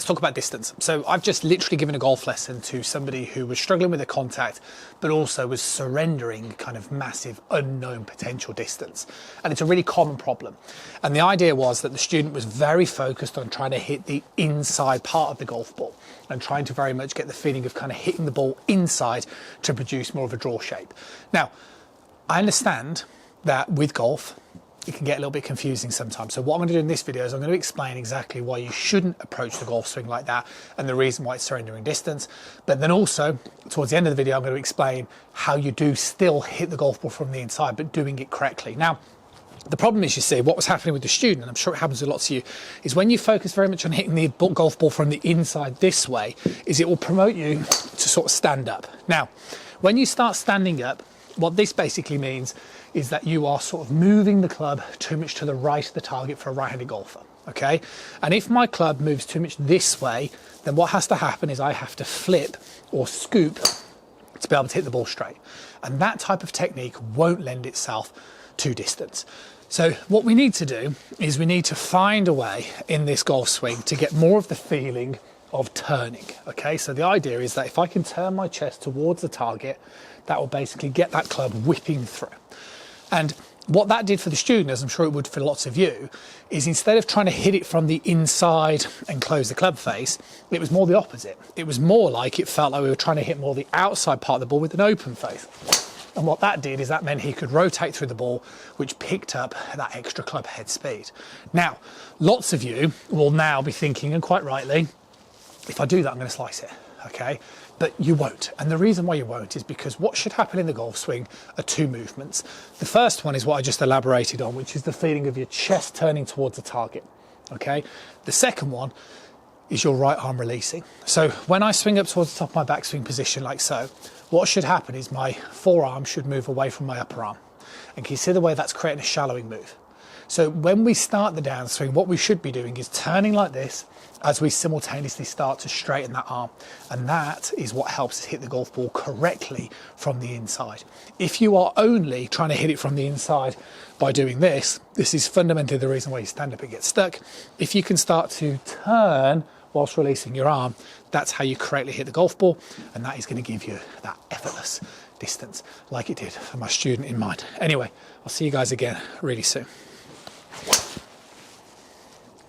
let's talk about distance. So I've just literally given a golf lesson to somebody who was struggling with the contact, but also was surrendering kind of massive unknown potential distance. And it's a really common problem. And the idea was that the student was very focused on trying to hit the inside part of the golf ball and trying to very much get the feeling of kind of hitting the ball inside to produce more of a draw shape. Now, I understand that with golf, it can get a little bit confusing sometimes. So what I'm going to do in this video is I'm going to explain exactly why you shouldn't approach the golf swing like that and the reason why it's surrendering distance. But then also, towards the end of the video, I'm going to explain how you do still hit the golf ball from the inside, but doing it correctly. Now, the problem is, you see, what was happening with the student, and I'm sure it happens a lot to you, is when you focus very much on hitting the golf ball from the inside this way, is it will promote you to sort of stand up. Now, when you start standing up, what this basically means is that you are sort of moving the club too much to the right of the target for a right-handed golfer, okay? And if my club moves too much this way, then what has to happen is I have to flip or scoop to be able to hit the ball straight. And that type of technique won't lend itself to distance. So what we need to do is we need to find a way in this golf swing to get more of the feeling of turning, okay? So the idea is that if I can turn my chest towards the target, that will basically get that club whipping through. And what that did for the student, as I'm sure it would for lots of you, is instead of trying to hit it from the inside and close the club face, it was more the opposite. It was more like it felt like we were trying to hit more the outside part of the ball with an open face. And what that did is that meant he could rotate through the ball, which picked up that extra club head speed. Now, lots of you will now be thinking, and quite rightly, if I do that, I'm going to slice it, okay? But you won't. And the reason why you won't is because what should happen in the golf swing are two movements. The first one is what I just elaborated on, which is the feeling of your chest turning towards the target, okay? The second one is your right arm releasing. So when I swing up towards the top of my backswing position like so, what should happen is my forearm should move away from my upper arm. And can you see the way that's creating a shallowing move? So when we start the downswing, what we should be doing is turning like this as we simultaneously start to straighten that arm. And that is what helps us hit the golf ball correctly from the inside. If you are only trying to hit it from the inside by doing this, this is fundamentally the reason why you stand up and get stuck. If you can start to turn whilst releasing your arm, that's how you correctly hit the golf ball. And that is going to give you that effortless distance like it did for my student in mind. Anyway, I'll see you guys again really soon.